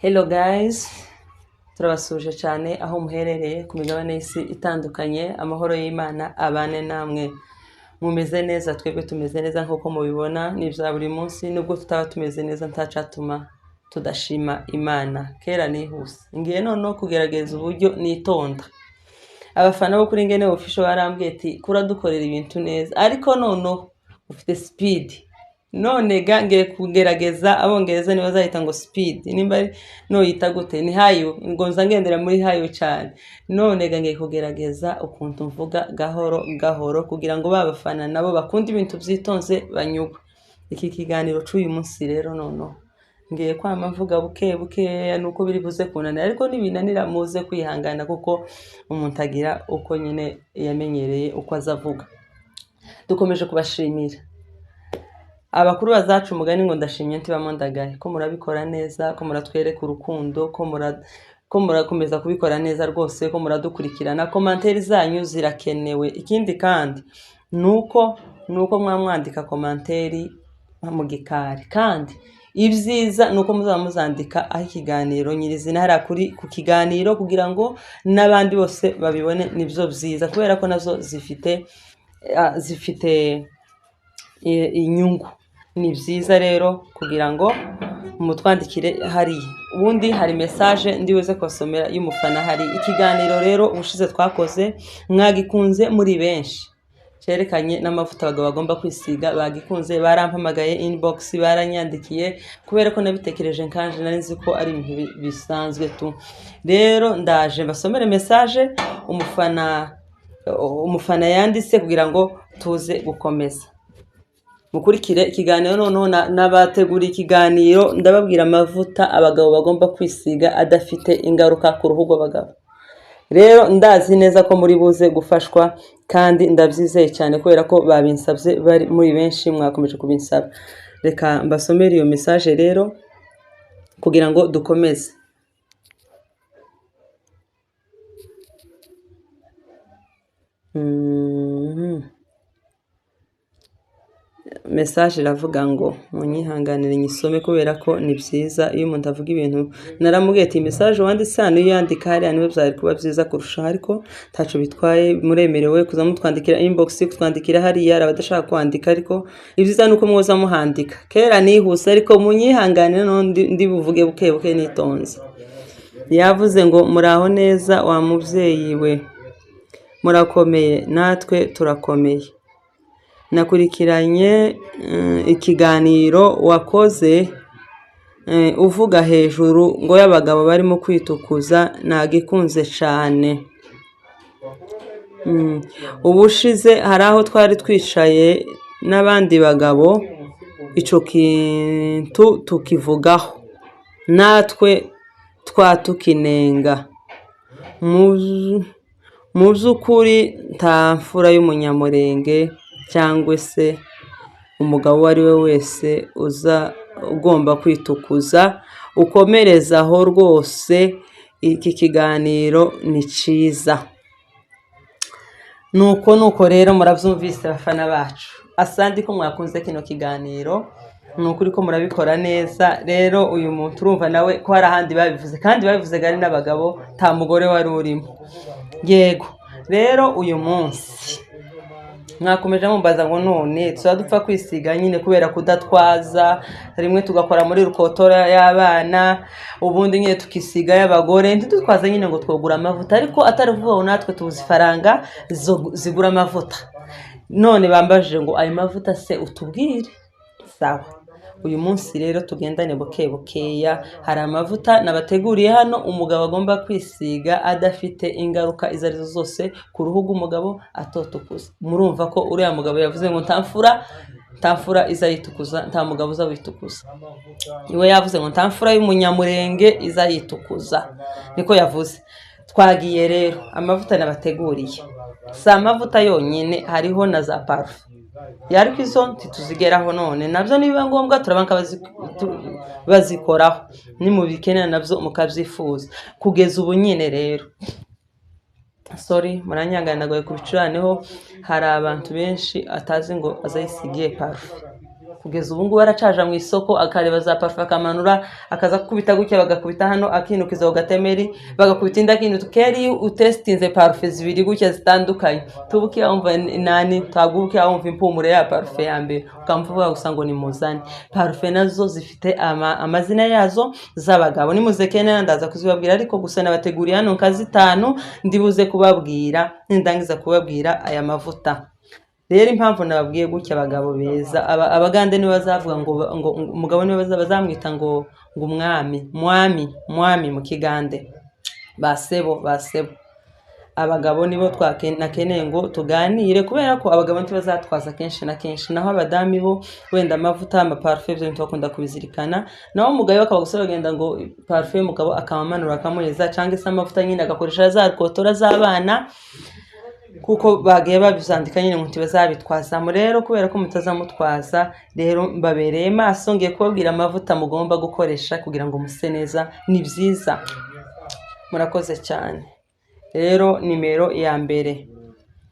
Hello guys, turabasuje cyane aho muherereye ku migabane y'isi itandukanye. Amahoro y'Imana abane namwe. Mumeze neza, twebwe tumeze neza nk'uko mubibona. Ni bya buri munsi, nubwo tutaba tumeze neza ntacatuma tudashima Imana. Kera nihuse ngiye noneho kugerageza uburyo nitonda. Abafana bo kuri Ngene Official barambwiye ati kuradukorera ibintu neza, ariko noneho ufite speed. None ngiye kugerageza, abongereza niba bazahita ngo speed, nimba no yita gute, ni hayo, ngo nza ngendera muri hayo cyane. None ngiye kugerageza ukuntu mvuga gahoro gahoro kugira ngo babafana nabo bakunda ibintu byitonze banyugwe. Iki kiganiro cy'uyu munsi rero noneho ngiye kwama mvuga buke buke nuko biri buze kunanira, ariko nibinanira muze kwihangana kuko umuntu agira uko nyine yamenyereye uko azavuga. Dukomeje kubashimira abakuru bazacu umugani ngo ndashimye ntibamo ndagaye, ko murabikora neza, ko muratwereka urukundo, ko murakomeza kubikora neza rwose, ko muradukurikirana. Komanteri zanyu zirakenewe. Ikindi kandi nuko mwamwandika komanteri mu gikari, kandi ibyiza nuko muzaba muzandika aho ikiganiro nyirizina hari ku kiganiro kugira ngo n'abandi bose babibone. Nibyo byiza kubera ko nazo zifite inyungu. Ni byiza rero kugira ngo mutwandikire hariya. Ubundi hari message ndibuze kubasomera y'umufana. Hari ikiganiro rero ubushize twakoze, mwagikunze muri benshi, cerekanye n'amavuta abagabo bagomba kwisiga. Bagikunze, barampamagaye inbox, baranyandikiye kubera ko nabitekereje nkanje, nari nzi ko ari ibintu bisanzwe tu. Rero ndaje basomere message umufana yanditse kugira ngo tuze gukomeza. Mukurikire ikiganiro noneho n'abategura ikiganiro. Ndababwira amavuta abagabo bagomba kwisiga adafite ingaruka ku ruhu rw'abagabo. Rero ndazi neza ko muri buze gufashwa, kandi ndabyizeye cyane kubera ko babinsabye bari muri benshi, mwakomeje kubinsaba. Reka mbasomere iyo message rero kugira ngo dukomeze. Message iravuga ngo munyihanganire nyisome kubera ko ni byiza iyo umuntu avuga ibintu. Naramubwiye ati message wanditse hano iyo yandika hariya niwe byari kuba byiza kurushaho, ariko ntaco bitwaye, muremerewe kuza mutwandikira inbox, kutwandikira hariya. Abadashaka kwandika ariko ibyiza nuko mwoza muhandika. Kera nihuse, ariko munyihanganire no ndi buvuge buke buke nitonze. Yavuze ngo muraho neza wa muvyeyi we, murakomeye, natwe turakomeye. Nakurikiranye ikiganiro wakoze uvuga hejuru ngo y'abagabo barimo kwitukuza, nagikunze cyane. Ubushize hari aho twari twicaye n'abandi bagabo, ico kintu tukivugaho, natwe twatukinenga. Mu by'ukuri nta mfura y'umunyamurenge cyangwa se umugabo uwo ari we wese uza ugomba kwitukuza. Ukomerezaho rwose, iki kiganiro ni cyiza. Nuko rero murabyumvise bafana bacu. Asandi ko mwakunze kino kiganiro, nukuri ko murabikora neza. Rero uyu muntu urumva nawe ko hari ahandi babivuze, kandi babivuze gari n'abagabo, nta mugore wari urimo. Yego rero uyu munsi mwakomeje mumbaza ngo none tuzadupfa kwisiga nyine kubera kudatwaza, rimwe tugakora muri rukotora y'abana, ubundi nyine tukisiga y'abagore, ntitutwaza nyine ngo twogura amavuta, ariko ataravuga natwe tuzi faranga zigura amavuta. None bambajije ngo ayo mavuta se utubwire. Sawa, uyu munsi rero tugendane buke bukeya. Hari amavuta nabateguriye hano umugabo agomba kwisiga adafite ingaruka izo arizo zose ku ruhu rw'umugabo atotukuza. Murumva ko uriya mugabo yavuze ngo ntamfura izayitukuza, nta mugabo uzawitukuza. Iwe yavuze ngo ntamfura y'umunyamurenge izayitukuza, niko yavuze. Twagiye rero amavuta nabateguriye, si amavuta yonyine, hariho na za parufe. Yariko izo ntituzigeraho none, nabyo nibiba ngombwa turabanka bazikoraho, ni mu bikenera nabyo mukabyifuza. Kugeza ubu nyine rero, sorry muranyangana nagoye kubicuraneho, hari abantu benshi atazi ngo azayisigiye parufe. kugeza ubu ngubu aracaja mu isoko akareba za parfum akamanura akaza kubita gutya bagakubita hano akinukiza ugatemeri bagakubita inda kintu keri utestinze parfum zibiri gutya zitandukanye tubuki umva nani taguki umva impumure ya parfum ya mbere ukamvuga gusa ngo ni muzani parfum nazo zifite amazina yazo z'abagabo ni muzekene ndaza kuzibabwira ariko gusa nabateguriye hano nkazi 5 ndibuze kubabwira ndangiza kubabwira aya mavuta rero impamvu nababwiye gutya abagabo beza abagande niwe bazavuga ngo umugabo niwe bazamwita ngo mwami mu kigande basebo abagabo nibo twakeneye ngo tuganire kubera ko abagabo ntibazatwaza kenshi na kenshi naho abadami bo wenda amavuta amaparfum byo ntibakunda kubizirikana naho umugabo akabagusaba genda ngo parfum umugabo akamanura akamuheza cyangwa se amavuta nyine agakoresha za kotora z'abana kuko bagiye babizandika nyine ngo bazabitwaza mu rero kubera ko mutazamutwaza rero mbabereye maso ngiye kubabwira amavuta mugomba gukoresha kugira ngo muse neza ni byiza murakoze cyane rero nimero ya mbere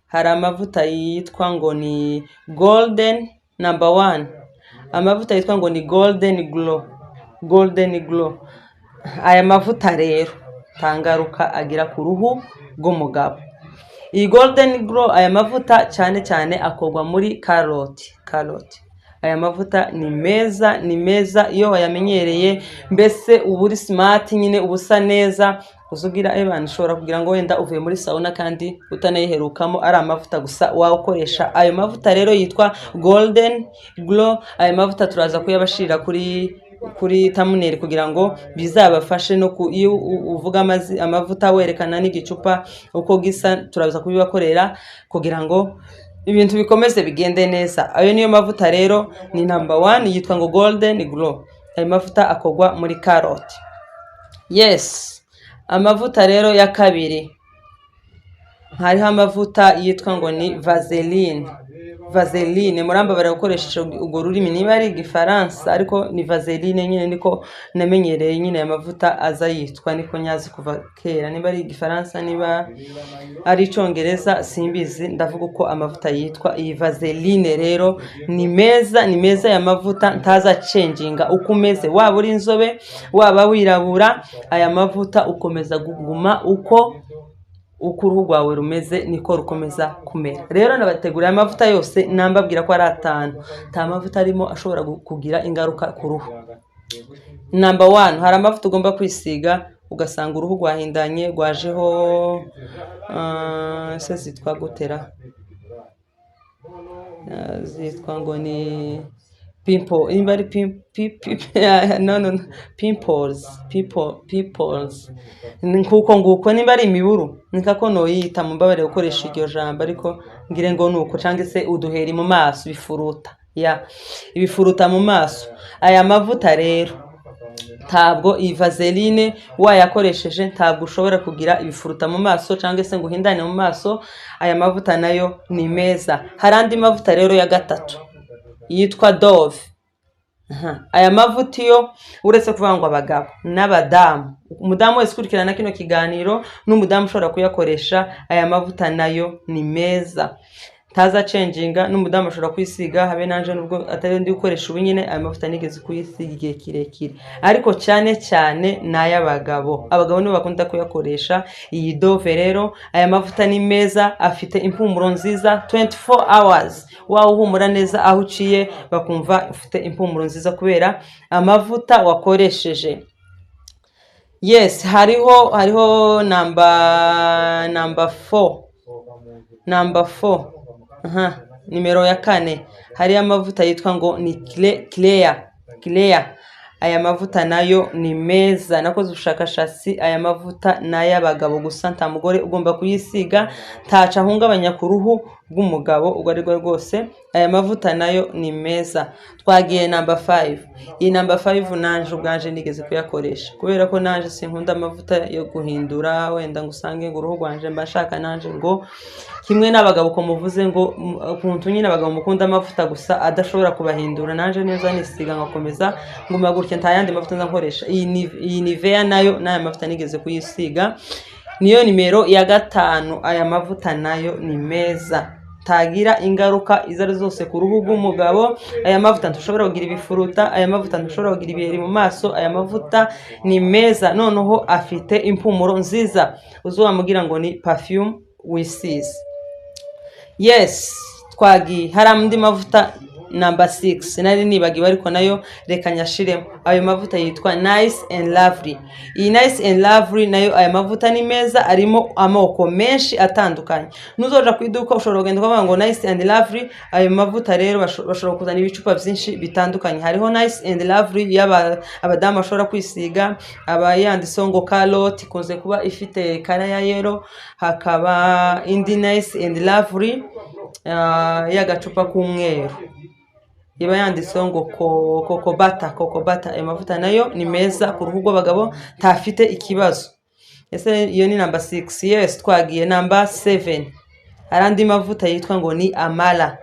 hari amavuta yitwa ngo ni golden number 1 amavuta yitwa ngo ni golden glow aya mavuta rero tangaruka agira ku ruhu rw'umugabo iyi golden glow aya mavuta cyane akogwa muri carrot aya mavuta ni meza iyo wayamenyereye mbese uburi smart nyine ubusa neza uzugira ebana ushobora kugira ngo wenda uvuye muri sauna kandi utanayiherukamo ari amavuta gusa wakoresha ayo mavuta rero yitwa golden glow aya mavuta turaza kuyabashira kuri thumbnail kugira ngo bizabafashe no iyo uvuga amavuta werekana n'igicupa uko gisa turaza kubibakorera kugira ngo ibintu bikomeze bigende neza ayo niyo mavuta rero ni number 1 yitwa ngo golden glow ayo mavuta akogwa muri carrot yes amavuta rero ya kabiri hariho amavuta yitwa ngo ni vaseline muramba bari gukoresha ugo rurimi niba ari igifaransa ariko ni vaseline nyine niko namenyereye nyine aya mavuta aza yitwa niko nyazi kuva kera niba ari igifaransa niba ari icyongereza simbizi ndavuga uko amavuta yitwa iyi vaseline rero ni meza ya mavuta ntaza cenginga uko umeze waba uri inzobe waba wirabura aya mavuta ukomeza kuguma uko uruhu rwawe rumeze niko rukomeza kumera rero nabategura amavuta yose nambabwira ko ari 5 ta mavuta arimo ashobora kugira ingaruka ku ruhu number 1 hari amavuta ugomba kwisiga ugasanga uruhu rwahindanye rwajeho se zitwa gutera zitwa ngo ni pimple imbari pimples nkuko nguko niba ari imiburu nikako no yita mubabare gukoresha iryo jambo ariko ngire ngo nuko cyangwa se uduheri mu maso ibifuruta mu maso aya mavuta rero ntabwo iyi vaseline wayakoresheje ntabwo ushobora kugira ibifuruta mu maso cyangwa se ngo uhindane mu maso aya mavuta nayo ni meza hari andi mavuta rero ya gatatu yitwa Dove aya mavuta yo uretse kuvuga ngo abagabo n'abadamu umudamu wese kurikirana kino kiganiro n'umudamu ushobora kuyakoresha aya mavuta nayo ni meza taza cenginga n'umudamu ashobora kwisiga habe nanje nubwo atari ndi gukoresha ubu nyine aya mavuta nigeze kuyisiga igihe kirekire ariko cyane n'ay'abagabo abagabo nibo bakunda kuyakoresha iyi Dove rero aya mavuta ni meza afite impumuro nziza 24 hours wawe uhumura neza aho uciye bakumva ufite impumuro nziza kubera amavuta wakoresheje yes hariho number 4 nimero ya 4 hari amavuta yitwa ngo ni Clear aya mavuta nayo ni meza nakoze ubushakashatsi aya mavuta n'ay'abagabo gusa nta mugore ugomba kuyisiga ntaca hungabanya ku ruhu rw'umugabo ubwo ari rwose aya mavuta nayo ni meza twagiye number 5 iyi number 5 nanje ubwanje nigeze kuyakoresha kubera ko nanje sinkunda amavuta yo guhindura wenda ngusange ngo uruhu rwanje mbashaka nanje ngo kimwe n'abagabo ko muvuze ngo ukuntu nyine abagabo mukunda amavuta gusa adashobora kubahindura nanje neza nisiga ngakomeza nguma gutya ntayandi mavuta nzakoresha iyi Nivea nayo n'aya mavuta nigeze kuyisiga niyo nimero ya 5 aya mavuta nayo ni meza atagira ingaruka izo ari zose ku ruhu rw'umugabo. Aya mavuta ntushobora kugira ibifuruta, aya mavuta ntushobora kugira ibiheri mu maso, aya mavuta ni meza, noneho afite impumuro nziza uzamubwira ngo ni perfume wisize. Yes, twagiye hari andi mavuta number 6 nari nibagiwe ariko nayo reka nyashiremo. Ayo mavuta yitwa Nice and Lovely. Iyi Nice and Lovely nayo aya mavuta ni meza, arimo amoko menshi atandukanye. Nuzoja ku iduka ushobora kugenda ukavuga ngo Nice and Lovely. Ayo mavuta rero bashobora kuzana ibicupa byinshi bitandukanye. Hariho Nice and Lovely abadamu bashobora kwisiga, abayanditseho ngo carrot ikunze kuba ifite kara ya yellow. Hakaba indi Nice and Lovely y'agacupa k'umweru iba yanditseho ngo coco butter. Ayo mavuta nayo ni meza ku ruhu rw'abagabo, ntafite ikibazo. Ese iyo ni number 6. Yes, twagiye number 7. Arandi mavuta yitwa ngo ni Amara.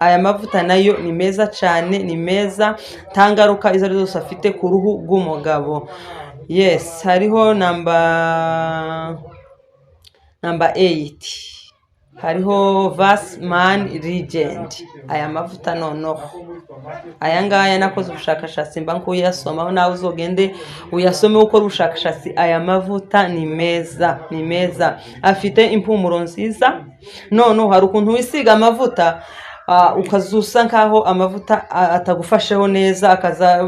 Aya mavuta nayo ni meza cyane, ni meza, ntangaruka izo ari zose afite ku ruhu rw'umugabo. Yes, hariho number 8. Hariho Vaseline Legend. Aya mavuta noneho aya ngaya nakoze ubushakashatsi mba nkuyasoma, nawe uzogende uyasome uko ubushakashatsi. Aya mavuta ni meza, afite impumuro nziza. Noneho hari ukuntu wisiga amavuta ukazusa nkaho amavuta atagufasheho neza, akaza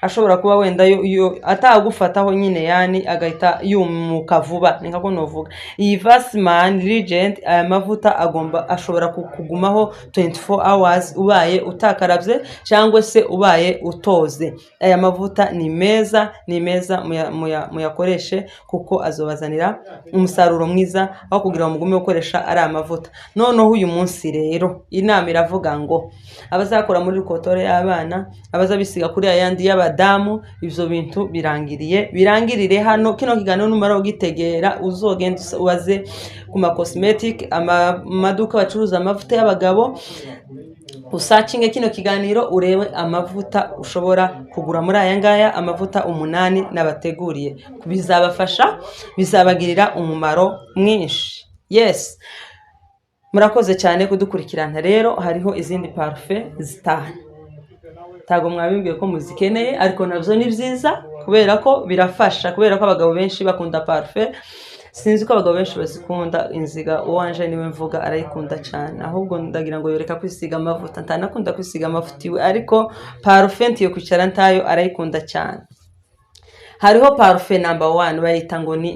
ashobora kuba wenda yo atagufataho nyine, yani agahita yumuka vuba. Niko novuga iyi Vaseline Legend. Aya mavuta ashobora kugumaho 24 hours ubaye utakarabye cyangwa se ubaye utoze. Aya mavuta ni meza muyakoreshe kuko azobazanira umusaruro mwiza aho kugira ngo mugume gukoresha ari amavuta. Noneho uyu munsi rero inama iravuga ngo abazakora muri rukotore y'abana, abazabisiga kuri ayandi y'abadamu, ivyo bintu birangirire hano. Kino kiganiro numara ugitegera uzogenda ubaze ku ma cosmetic, amaduka bacuruza amavuta y'abagabo, usacinge kino kiganiro urebe amavuta ushobora kugura muri aya ngaya, amavuta 8 nabateguriye. Bizabafasha, bizabagirira umumaro mwinshi. Yes, murakoze cyane kudukurikirana. Rero hariho izindi parfum zitanu, tago mwabimbwiye ko muzikeneye, ariko navyo ni byiza kubera ko birafasha, kubera ko abagabo benshi bakunda parfum. Sinzi ko abagabo benshi bazikunda. Inziga uwanje niwe mvuga arayikunda cyane, ahubwo ndagira ngo yoreka kwisiga amavuta. Ntanakunda kwisiga amavuta iwe, ariko parfum yo kwicara ntayo arayikunda cyane. Hariho parfum number 1 bayita ngo ni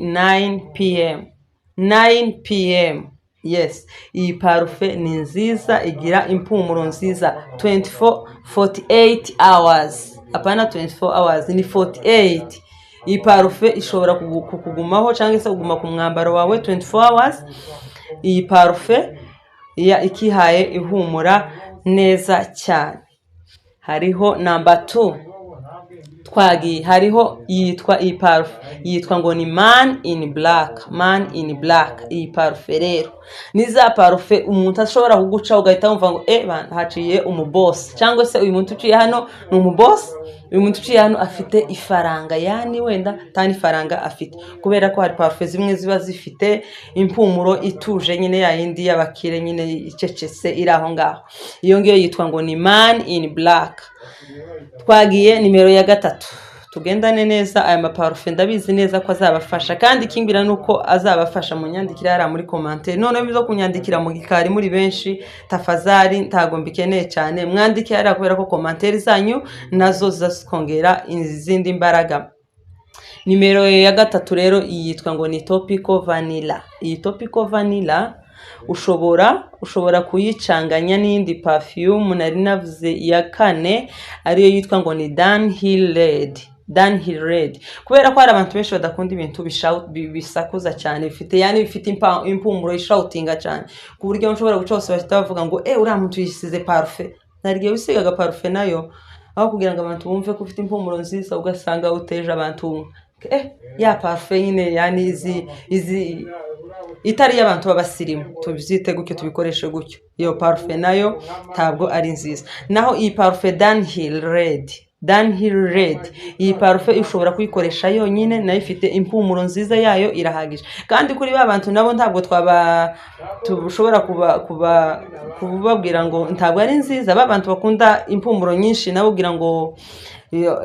9 pm. Yes, iyi parfum ni nziza, igira impumuro nziza. 48 hours, apana 24 hours, ni 48. Iyi parfum ishobora kukugumaho cyangwa se kuguma ku mwambaro wawe 24 hours. Iyi parfum ikihaye ihumura neza cyane. Hariho number 2 twagiye. Hariho yitwa iyi parfum yitwa ngo ni Man in Black. Iyi parfum rero ni za parfum umuntu ashobora kuguca ugahita wumva ngo haciye umuboss, cyangwa se uyu muntu uciye hano ni umuboss, uyu muntu uciye hano afite ifaranga, yani wenda tani faranga afite, kubera ko hari parfum zimwe ziba zifite impumuro ituje nyine, ya yindi y'abakire nyine icecetse iri aho ngaho. Iyo ngiyo yitwa ngo ni Man in Black. Twagiye nimero ya 3. Tugendane neza. Aya maparfum ndabizi neza ko azabafasha, kandi kimbira nuko azabafasha. Munyandikira ara muri commentaire. None bizo kunyandikira mu gikari muri benshi, tafazari ntago mbikeneye cyane. Mwandike ara kubera ko commentaire zanyu nazo zaskongera izindi mbaraga. Nimero ya 3 rero yitwa ngo ni Topical Vanilla. Iyi Topical Vanilla ushobora kuyicanganya n'indi perfume nari navuze ya 4, ariyo yitwa ngo ni Dunhill Red. Kubera ko hari abantu benshi badakunda ibintu bisakuza cyane, bifite impumuro ishoutinga cyane, ku buryo ushobora gucose bahita bavuga ngo uriya muntu yisize parfum. Narigiye wisigaga parfum nayo aho kugira ngo abantu bumve ko ufite impumuro nziza, ugasanga uteje abantu ya parfum nyine, yani izi itari y'abantu babasirimu, tubyite gutyo, tubikoreshe gutyo. Iyo parfum nayo ntabwo ari nziza. Naho iyi parfum Dunhill Red. Iyi parufe ushobora kuyikoresha yonyine, nayo ifite impumuro nziza yayo irahagije. Kandi kuri ba bantu nabo ntabwo tushobora kubabwira ngo ntabwo ari nziza. Ba bantu bakunda impumuro nyinshi nabo ugira ngo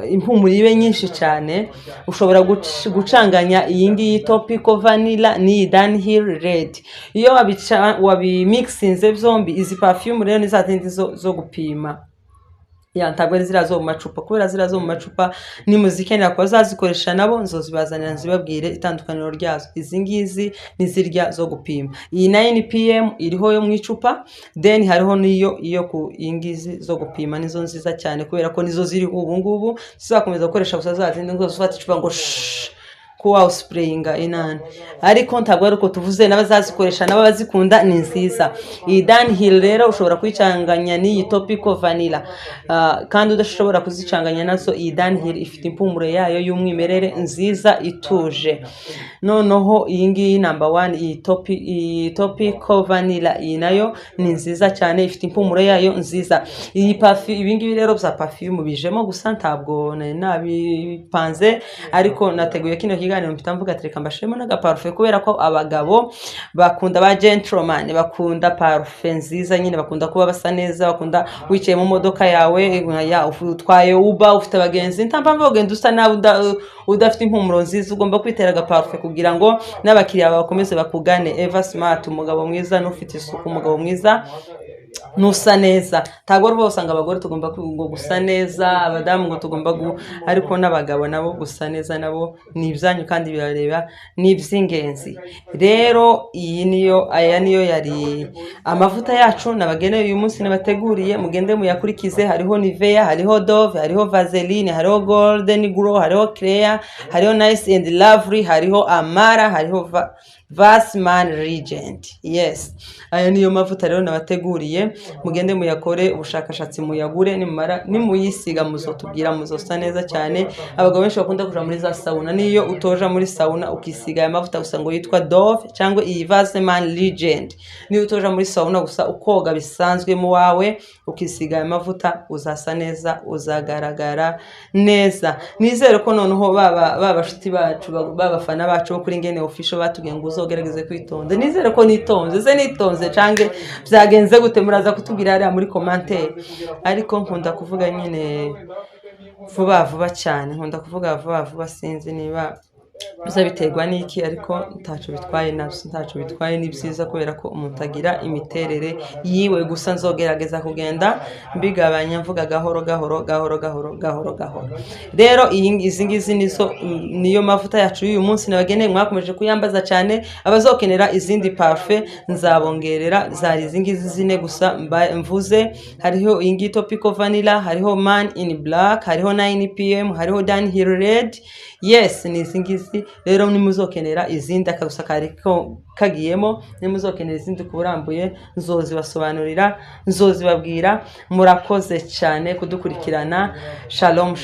impumuro ibe nyinshi cyane, ushobora gucanganya iyi ngiyi Topical Vanilla n'iyi Dunhill Red. Iyo wabimixinze byombi, izi perfume rero ni za zindi zo gupima. Ntabwo ari ziriya zo mu macupa, kubera ziriya zo mu macupa nimuzikenera kuba zazikoresha nabo nzozibazanira nzibabwire itandukaniro ryazo. Izi ngizi ni zirya zo gupima. Iyi 9pm iriho yo mu icupa, then hariho niyo ku ingizi zo gupima, nizo nziza cyane kubera ko nizo ziri ubu ngubu. Sizakomeza gukoresha gusa za zindi ngo zufata icupa ngo kuwa sprayinga inani, ariko ntabwo ari uko tuvuze, n'abazazikoresha nabo bazikunda ni nziza. Iyi Dunhill rero ushobora kuyicanganya n'iyi Topical Vanilla, kandi udashobora kuzicanganya nazo. Iyi Dunhill ifite impumuro yayo y'umwimerere nziza ituje. Noneho iyi ngiyi number 1, iyi Topical Vanilla, iyi nayo ni nziza cyane, ifite impumuro yayo nziza. Iyi perfume, ibi ngibi rero bya perfume bijemo gusa, ntabwo nabipanze, ariko nateguye kino kiganiro mpita mvuga ati reka mbashiremo n'agaparufe, kubera ko abagabo bakunda ba gentleman, bakunda parufe nziza nyine, bakunda kuba basa neza, bakunda wicaye mu modoka yawe utwaye Uber ufite abagenzi, ntampamvu ugenda usa nawe udafite impumuro nziza. Ugomba kwitera agaparufe kugira ngo n'abakiriya bakomeze bakugane. Eva Smart, umugabo mwiza n'ufite isuku, umugabo mwiza nusa neza. Ntabwo rwose usanga abagore tugomba gusa neza, abadamu ngo tugomba ariko n'abagabo nabo gusa neza nabo ni ibyanyu kandi birareba ni iby'ingenzi. Rero aya niyo yari amavuta yacu nabageneye uyu munsi nabateguriye, mugende muyakurikize. Hariho Nivea, hariho Dove, hariho Vaseline, hariho Golden Glow, hariho Clear, hariho Nice and Lovely, hariho Amara, hariho Vassman Regent. Yes, aya niyo mavuta rero nabateguriye, mugende muyakore ubushakashatsi muyagure, nimuyisiga muzotubwira, muzosa neza cyane. Abagabo benshi bakunda kuja muri za sauna, niyo utoja muri sauna ukisiga aya mavuta gusa ngo yitwa Dove cyangwa iyi Vassman Regent, niyo utoja muri sauna gusa ukoga bisanzwe mu wawe ukisiga aya mavuta, uzasa neza, uzagaragara neza. Nizere ko noneho babashuti bacu, babafana bacu kuri Ngene Official batubwiye ngo uzogerageze kwitonda. Nizere ko nitonze cange byagenze gute, muraza kutubwira hariya muri commentaire. Ariko nkunda kuvuga nyine vuba cyane, nkunda kuvuga vuba, sinzi niba bizabiterwa n'iki, ariko ntaco bitwaye nabyo, ntaco bitwaye. Ni byiza kubera ko umuntu agira imiterere yiwe. Gusa nzogerageza kugenda mbigabanya, mvuga gahoro. Rero izi ngizi niyo mavuta yacu y'uyu munsi nabageneye. Mwakomeje kuyambaza cyane, abazokenera izindi parfum nzabongerera. Zari izi ngizi zine gusa mvuze. Hariho iyi ngiyi Topical Vanilla, hariho Man in Black, hariho 9pm, hariho Dunhill Red. Yes, ni izi ngizi rero. Nimuzokenera izindi akagusa kagiyemo, nimuzokenera izindi kuburambuye nzozibasobanurira, nzozibabwira. Murakoze cyane kudukurikirana. Shalom.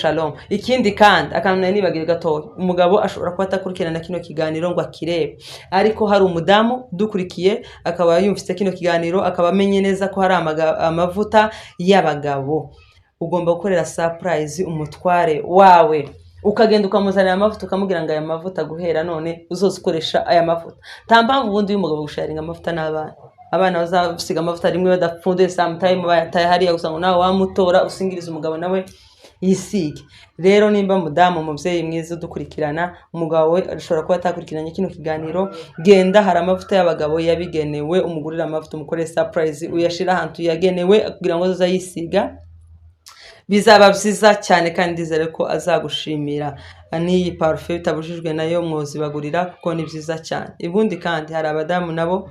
Ikindi kandi akantu nari nibagiye gatoya, umugabo ashobora kuba atakurikirana kino kiganiro ngo akirebe, ariko hari umudamu dukurikiye akaba yumvise kino kiganiro, akaba amenye neza ko hari amavuta y'abagabo. Ugomba gukorera surprise umutware wawe, ukagenda ukamuzanira amavuta, ukamubwira ngo aya mavuta guhera none uzozikoresha aya mavuta. Nta mpamvu ubundi y'umugabo gusharinga amavuta n'abana bazasiga amavuta rimwe badapfunduye, sometime bayataye hariya gusa ngo nawe wamutora usingiriza umugabo nawe yisige. Rero nimba mudamu, umubyeyi mwiza udukurikirana, umugabo we ashobora kuba atakurikiranye kino kiganiro, genda hari amavuta y'abagabo yabigenewe, umugurira amavuta, umukore surprise, uyashira ahantu yagenewe kugira ngo azayisiga. Bizaba byiza cyane kandi ndizere ko azagushimira. N'iyi parfum itabujijwe nayo mwozibagurira kuko ni byiza cyane. Ibundi kandi hari abadamu nabo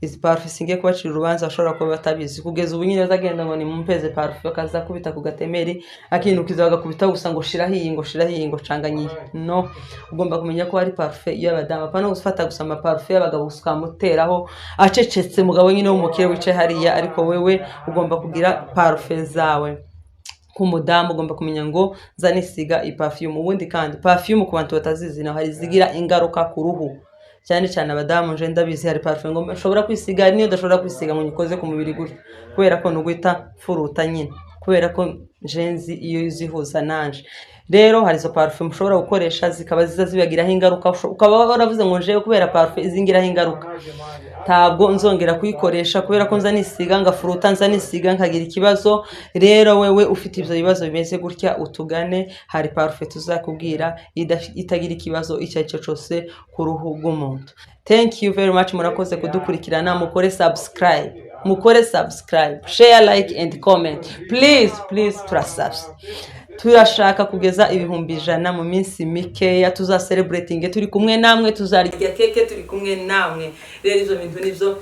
izi parfum singiye kubacira urubanza bashobora kuba batabizi, kugeza ubu nyine azagenda ngo ni mumpeze parfum akaza kubita ku gatemeri, akinukiza bagakubita gusa ngo shiraho iyi ngo canganyiye. No, ugomba kumenya ko hari parfum y'abadamu, apana gufata gusa ama parfum y'abagabo ukamuteraho acecetse mugabo nyine w'umukire wicaye hariya, ariko wewe ugomba kugira parfum zawe. Kumudamu ugomba kumenya ngo zanisiga i perfume. Ubundi kandi perfume ku bantu batazizi naho hari zigira ingaruka ku ruhu, cyane cyane abadamu nje ndabizi hari parfum ngo ushobora kwisiga niyo udashobora kwisiga ngo nyikoze ku mubiri gutya kubera ko nuguhita furuta nyine kubera ko jenzi iyo zihuza nanje rero hari izo parfum ushobora gukoresha zikaba zibagiraho ingaruka ukaba waravuze ngo nje kubera parfum izingiraho ingaruka ntabwo nzongera kuyikoresha kubera ko nza nisiga ngafuruta nza nisiga nkagira ikibazo rero wewe ufite ibyo bibazo bimeze gutya utugane hari parfum tuzakubwira itagira ikibazo icyo ari cyo cyose ku ruhu rw'umuntu. Thank you very much, murakoze kudukurikirana, mukore subscribe, share, like and comment, please turashaka kugeza 100,000 mu minsi mikeya, tuza celebrating turi kumwe namwe, tuzarya keke turi kumwe namwe. Rero izo bintu nivyo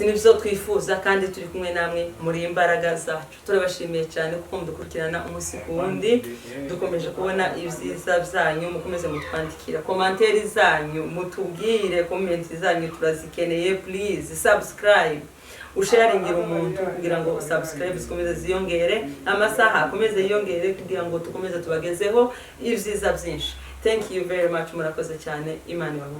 nivyo twifuza kandi turi kumwe namwe muri imbaraga zacu. Turabashimiye cyane kuko mudukurikirana umunsi ku wundi, dukomeje kubona ibyiza byanyu, mukomeze mutwandikira commentaire zanyu, mutubwire comment zanyu turazikeneye. Please subscribe, usharingira umuntu kugira ngo subscribe zikomeze ziyongere, amasaha akomeze yiyongere kugira ngo tukomeze tubagezeho ibyiza byinshi. Thank you very much, murakoze cyane, Imana ibahe.